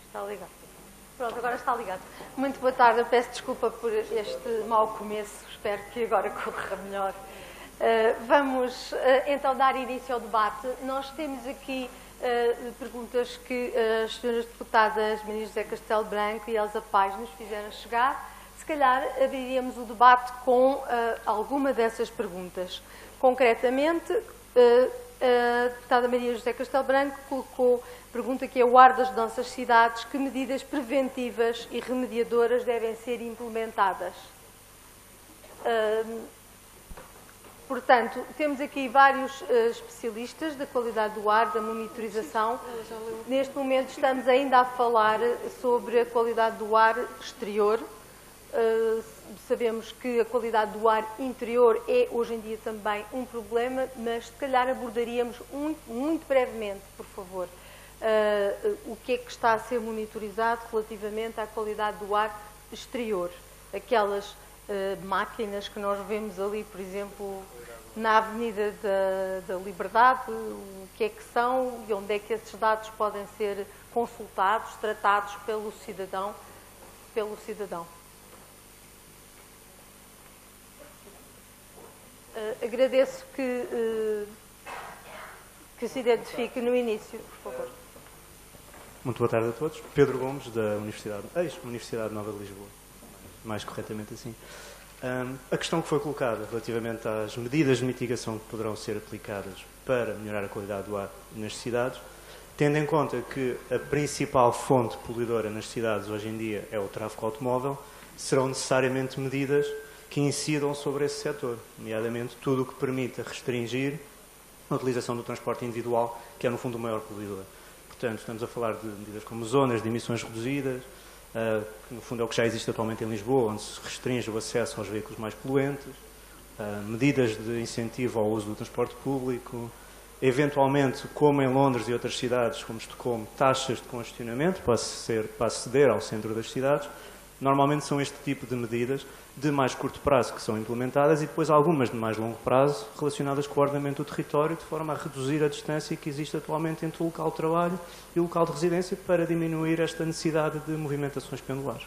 Está ligado. Pronto, agora está ligado. Muito boa tarde, eu peço desculpa por este mau começo, espero que agora corra melhor. Vamos então dar início ao debate. Nós temos aqui perguntas que as senhoras deputadas Maria José Castelo Branco e Elsa Paes nos fizeram chegar. Se calhar abriríamos o debate com alguma dessas perguntas. Concretamente, a deputada Maria José Castelo Branco colocou pergunta que é o ar das nossas cidades, que medidas preventivas e remediadoras devem ser implementadas? Portanto, temos aqui vários especialistas da qualidade do ar, da monitorização. Neste momento estamos ainda a falar sobre a qualidade do ar exterior. Sabemos que a qualidade do ar interior é hoje em dia também um problema, mas se calhar abordaríamos muito brevemente, por favor, o que é que está a ser monitorizado relativamente à qualidade do ar exterior. Aquelas máquinas que nós vemos ali, por exemplo, na Avenida da Liberdade, o que é que são e onde é que esses dados podem ser consultados, tratados pelo cidadão. Agradeço que se identifique no início, por favor. Muito boa tarde a todos. Pedro Gomes, da ex-Universidade Nova de Lisboa, mais corretamente assim. A questão que foi colocada relativamente às medidas de mitigação que poderão ser aplicadas para melhorar a qualidade do ar nas cidades, tendo em conta que a principal fonte poluidora nas cidades hoje em dia é o tráfego automóvel, serão necessariamente medidas que incidam sobre esse setor, nomeadamente tudo o que permita restringir a utilização do transporte individual, que é no fundo o maior poluidor. Portanto, estamos a falar de medidas como zonas de emissões reduzidas, que no fundo é o que já existe atualmente em Lisboa, onde se restringe o acesso aos veículos mais poluentes, medidas de incentivo ao uso do transporte público, eventualmente, como em Londres e outras cidades, como Estocolmo, taxas de congestionamento para aceder ao centro das cidades. Normalmente são este tipo de medidas de mais curto prazo que são implementadas e depois algumas de mais longo prazo relacionadas com o ordenamento do território, de forma a reduzir a distância que existe atualmente entre o local de trabalho e o local de residência para diminuir esta necessidade de movimentações pendulares.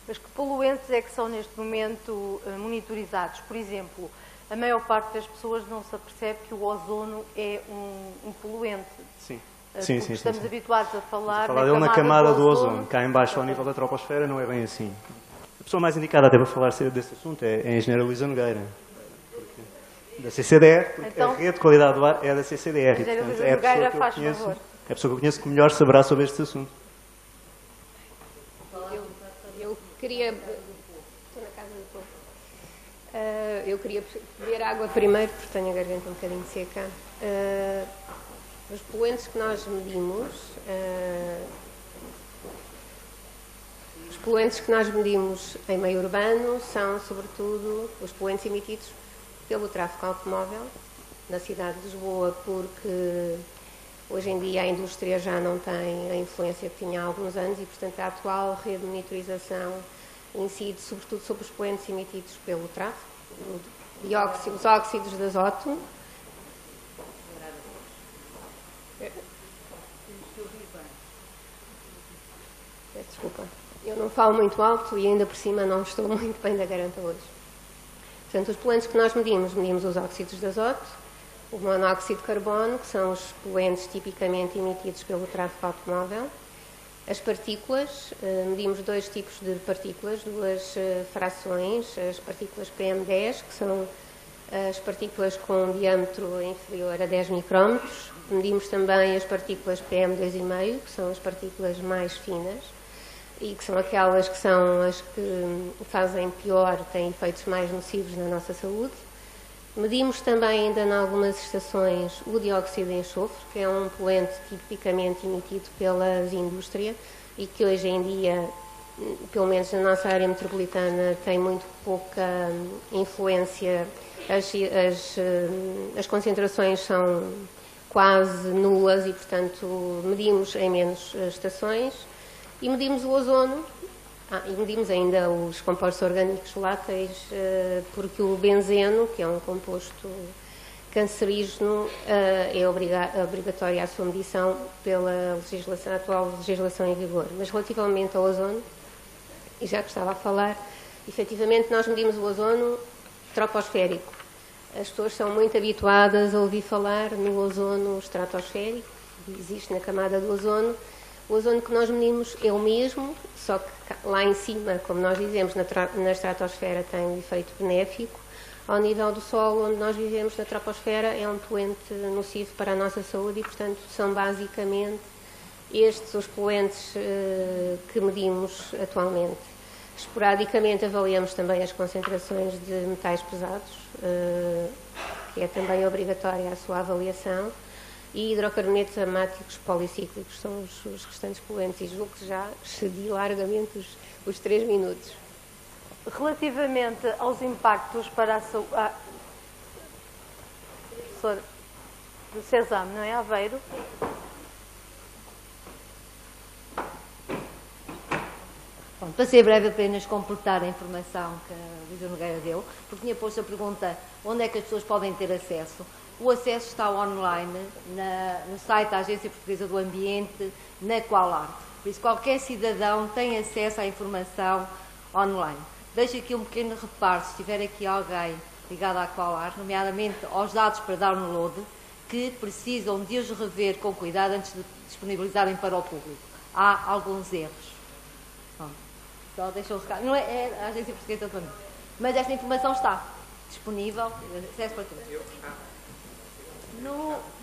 Mas que poluentes é que são neste momento monitorizados? Por exemplo, a maior parte das pessoas não se apercebe que o ozono é um poluente. Sim. Estamos habituados a falar dele na camada do ozono. Cá em baixo, ao nível da troposfera, não é bem assim. A pessoa mais indicada até para falar desse assunto é a engenheira Luísa Nogueira, da CCDR, porque então, a rede de qualidade do ar é da CCDR. Engenheira Luísa Nogueira, faz favor. É a pessoa que eu conheço que melhor saberá sobre este assunto. Eu queria... Estou na casa do povo. Eu queria beber água primeiro, porque tenho a garganta um bocadinho seca. Os poluentes que nós medimos, em meio urbano são, sobretudo, os poluentes emitidos pelo tráfego automóvel na cidade de Lisboa, porque hoje em dia a indústria já não tem a influência que tinha há alguns anos e, portanto, a atual rede de monitorização incide, sobretudo, sobre os poluentes emitidos pelo tráfego, os óxidos de azoto. Desculpa, eu não falo muito alto e ainda por cima não estou muito bem da garganta hoje. Portanto, os poluentes que nós medimos os óxidos de azoto, o monóxido de carbono, que são os poluentes tipicamente emitidos pelo tráfego automóvel, as partículas, medimos dois tipos de partículas, duas frações, as partículas PM10, que são as partículas com diâmetro inferior a 10 micrómetros, medimos também as partículas PM2,5, que são as partículas mais finas, e que são aquelas que são as que fazem pior, têm efeitos mais nocivos na nossa saúde. Medimos também ainda em algumas estações o dióxido de enxofre, que é um poluente tipicamente emitido pelas indústrias e que hoje em dia, pelo menos na nossa área metropolitana, tem muito pouca influência. As concentrações são quase nulas e, portanto, medimos em menos estações. E medimos o ozono, E medimos ainda os compostos orgânicos voláteis, porque o benzeno, que é um composto cancerígeno, é obrigatória a sua medição pela atual legislação em vigor. Mas relativamente ao ozono, e já que estava a falar, efetivamente nós medimos o ozono troposférico. As pessoas são muito habituadas a ouvir falar no ozono estratosférico, que existe na camada do ozono. O ozono que nós medimos é o mesmo, só que lá em cima, como nós dizemos, na estratosfera tem um efeito benéfico. Ao nível do solo onde nós vivemos, na troposfera, é um poluente nocivo para a nossa saúde e, portanto, são basicamente estes os poluentes que medimos atualmente. Esporadicamente avaliamos também as concentrações de metais pesados, que é também obrigatória a sua avaliação, e hidrocarbonetos aromáticos policíclicos são os restantes poluentes, e julgo que já excedi largamente os 3 minutos. Relativamente aos impactos para a saúde... professor do CESAM, não é, Aveiro? Bom, para ser breve, apenas completar a informação que a Luísa Nogueira deu, porque tinha posto a pergunta onde é que as pessoas podem ter acesso. O acesso está online no site da Agência Portuguesa do Ambiente, na Qualarte. Por isso, qualquer cidadão tem acesso à informação online. Deixo aqui um pequeno reparo, se tiver aqui alguém ligado à Qualarte, nomeadamente aos dados para download, que precisam de os rever com cuidado antes de disponibilizarem para o público. Há alguns erros. Só deixou o recado. Não é a Agência Portuguesa do Ambiente. Mas esta informação está disponível, acesso para todos.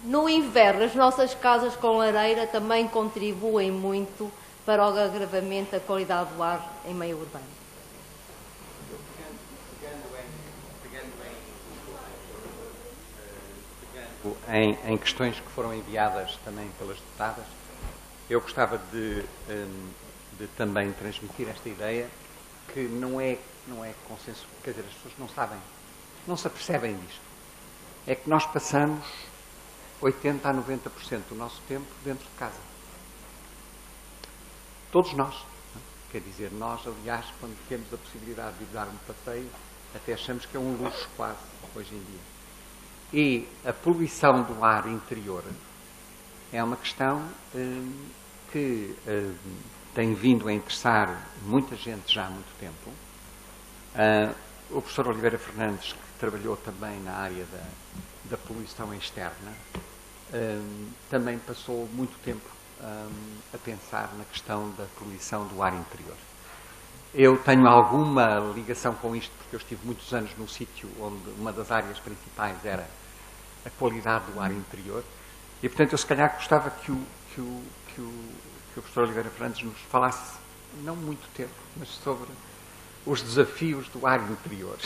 No inverno, as nossas casas com lareira também contribuem muito para o agravamento da qualidade do ar em meio urbano. Em questões que foram enviadas também pelas deputadas, eu gostava de também transmitir esta ideia que não é consenso, quer dizer, as pessoas não sabem, não se apercebem disto. É que nós passamos 80% a 90% do nosso tempo dentro de casa. Todos nós. Quer dizer, nós, aliás, quando temos a possibilidade de dar um passeio, até achamos que é um luxo quase, hoje em dia. E a poluição do ar interior é uma questão que tem vindo a interessar muita gente já há muito tempo. O professor Oliveira Fernandes, que trabalhou também na área da poluição externa, também passou muito tempo a pensar na questão da poluição do ar interior. Eu tenho alguma ligação com isto, porque eu estive muitos anos num sítio onde uma das áreas principais era a qualidade do ar interior, e portanto eu se calhar gostava que o professor Oliveira Fernandes nos falasse, não muito tempo, mas sobre os desafios do ar interior.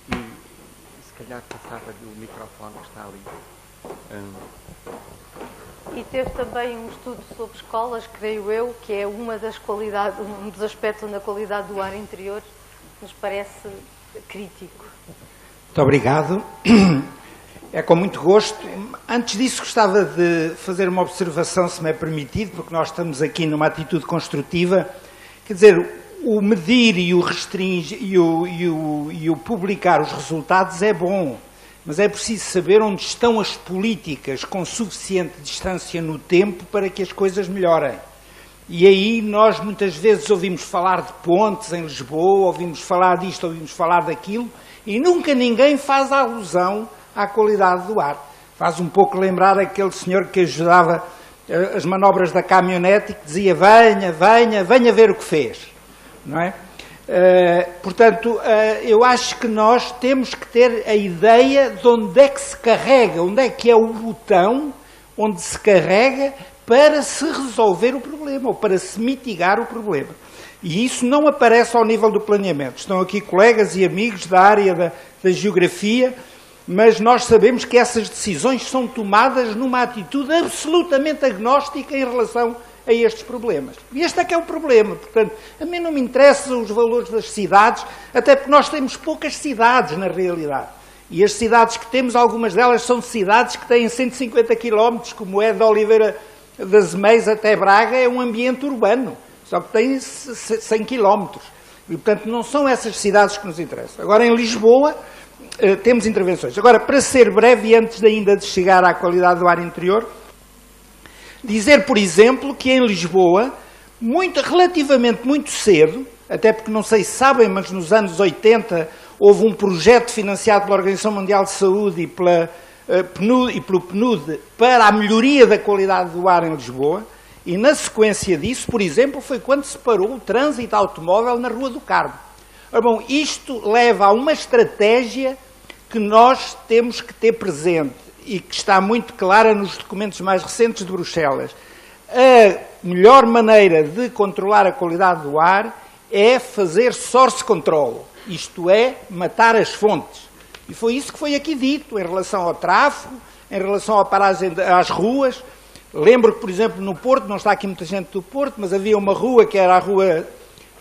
E se calhar passava-lhe o microfone que está ali. E teve também um estudo sobre escolas, creio eu, que é uma das qualidades, um dos aspectos onde a qualidade do ar interior nos parece crítico. Muito obrigado. É com muito gosto. Antes disso, gostava de fazer uma observação, se me é permitido, porque nós estamos aqui numa atitude construtiva. Quer dizer, o medir e o restringir e o publicar os resultados é bom, mas é preciso saber onde estão as políticas com suficiente distância no tempo para que as coisas melhorem. E aí nós muitas vezes ouvimos falar de pontes em Lisboa, ouvimos falar disto, ouvimos falar daquilo, e nunca ninguém faz alusão à qualidade do ar. Faz um pouco lembrar aquele senhor que ajudava as manobras da caminhonete e que dizia venha ver o que fez. Não é? Portanto, eu acho que nós temos que ter a ideia de onde é que se carrega, onde é que é o botão onde se carrega para se resolver o problema ou para se mitigar o problema. E isso não aparece ao nível do planeamento. Estão aqui colegas e amigos da área da geografia, mas nós sabemos que essas decisões são tomadas numa atitude absolutamente agnóstica em relação a estes problemas. E este é que é o problema. Portanto, a mim não me interessam os valores das cidades, até porque nós temos poucas cidades na realidade. E as cidades que temos, algumas delas são cidades que têm 150 km, como é de Oliveira das Meias até Braga, é um ambiente urbano. só que tem 100 quilómetros. E, portanto, não são essas cidades que nos interessam. Agora, em Lisboa, temos intervenções. Agora, para ser breve, e antes ainda de chegar à qualidade do ar interior, dizer, por exemplo, que em Lisboa, relativamente muito cedo, até porque não sei se sabem, mas nos anos 80 houve um projeto financiado pela Organização Mundial de Saúde e pelo PNUD para a melhoria da qualidade do ar em Lisboa, e na sequência disso, por exemplo, foi quando se parou o trânsito automóvel na Rua do Carmo. Ora, bom, isto leva a uma estratégia que nós temos que ter presente e que está muito clara nos documentos mais recentes de Bruxelas. A melhor maneira de controlar a qualidade do ar é fazer source control, isto é, matar as fontes. E foi isso que foi aqui dito em relação ao tráfego, em relação à paragem às ruas. Lembro que, por exemplo, no Porto, não está aqui muita gente do Porto, mas havia uma rua que era a Rua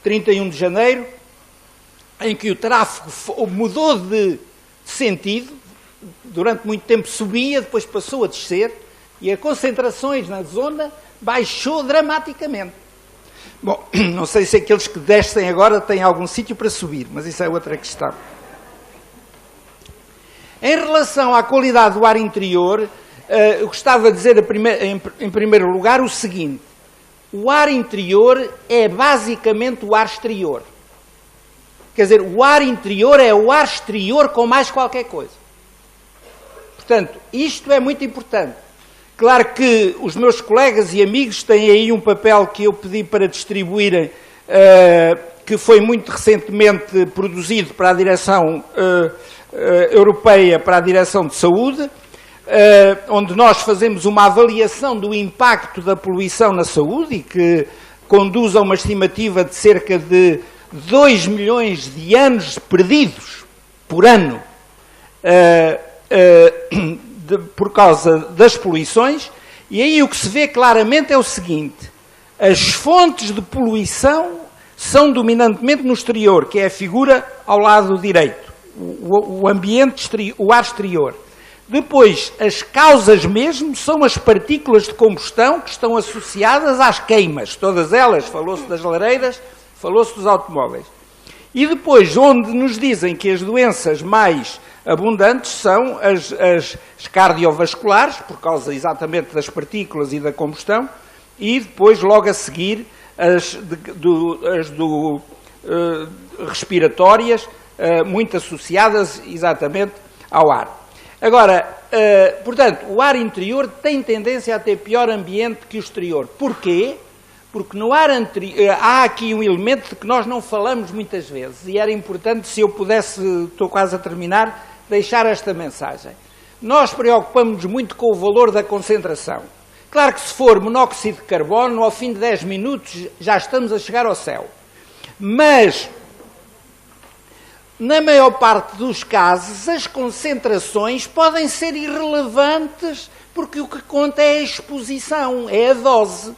31 de Janeiro, em que o tráfego mudou de sentido, durante muito tempo subia, depois passou a descer, e as concentrações na zona baixou dramaticamente. Bom, não sei se aqueles que descem agora têm algum sítio para subir, mas isso é outra questão. Em relação à qualidade do ar interior, eu gostava de dizer em primeiro lugar o seguinte: o ar interior é basicamente o ar exterior. Quer dizer, o ar interior é o ar exterior com mais qualquer coisa. Portanto, isto é muito importante. Claro que os meus colegas e amigos têm aí um papel que eu pedi para distribuírem, que foi muito recentemente produzido para a Direção Europeia, para a Direção de Saúde, onde nós fazemos uma avaliação do impacto da poluição na saúde e que conduz a uma estimativa de cerca de 2 milhões de anos perdidos por ano por causa das poluições. E aí o que se vê claramente é o seguinte: as fontes de poluição são dominantemente no exterior, que é a figura ao lado direito, o ambiente, o ar exterior. Depois, as causas mesmo são as partículas de combustão que estão associadas às queimas. Todas elas, falou-se das lareiras, falou-se dos automóveis. E depois, onde nos dizem que as doenças mais abundantes são as cardiovasculares, por causa exatamente das partículas e da combustão, e depois, logo a seguir, as respiratórias, muito associadas exatamente ao ar. Agora, portanto, o ar interior tem tendência a ter pior ambiente que o exterior. Porquê? Porque no ar interior há aqui um elemento de que nós não falamos muitas vezes, e era importante, se eu pudesse, estou quase a terminar, deixar esta mensagem. Nós preocupamos-nos muito com o valor da concentração. Claro que se for monóxido de carbono, ao fim de 10 minutos já estamos a chegar ao céu. Mas, na maior parte dos casos, as concentrações podem ser irrelevantes, porque o que conta é a exposição, é a dose.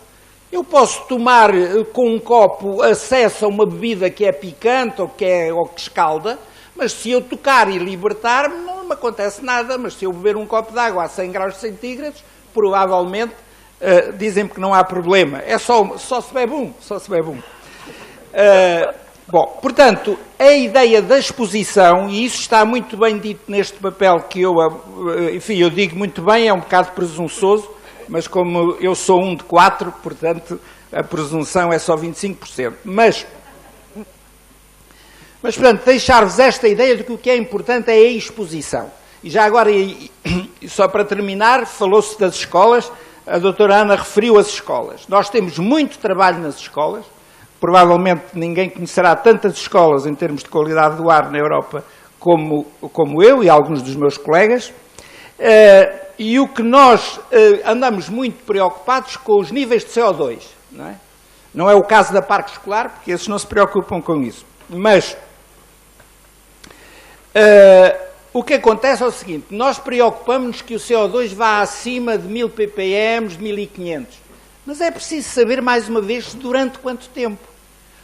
Eu posso tomar com um copo acesso a uma bebida que é picante ou que escalda, mas se eu tocar e libertar-me, não me acontece nada. Mas se eu beber um copo de água a 100 graus centígrados, provavelmente dizem-me que não há problema. É só se bebe um, só se bebe um. Bom, portanto, a ideia da exposição, e isso está muito bem dito neste papel que eu digo muito bem, é um bocado presunçoso, mas como eu sou um de 4, portanto, a presunção é só 25%. Mas portanto, deixar-vos esta ideia de que o que é importante é a exposição. E já agora, só para terminar, falou-se das escolas, a doutora Ana referiu as escolas. Nós temos muito trabalho nas escolas, provavelmente ninguém conhecerá tantas escolas em termos de qualidade do ar na Europa como eu e alguns dos meus colegas. E o que nós andamos muito preocupados com os níveis de CO2, não é? Não é o caso da parque escolar, porque esses não se preocupam com isso. Mas o que acontece é o seguinte: nós preocupamos-nos que o CO2 vá acima de 1000 ppm, de 1500. Mas é preciso saber, mais uma vez, durante quanto tempo.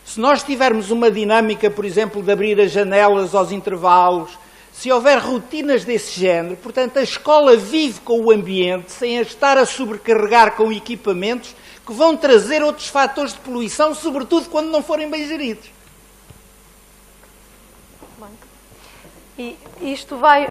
Se nós tivermos uma dinâmica, por exemplo, de abrir as janelas aos intervalos, se houver rotinas desse género, portanto, a escola vive com o ambiente, sem a estar a sobrecarregar com equipamentos que vão trazer outros fatores de poluição, sobretudo quando não forem bem geridos. E isto vai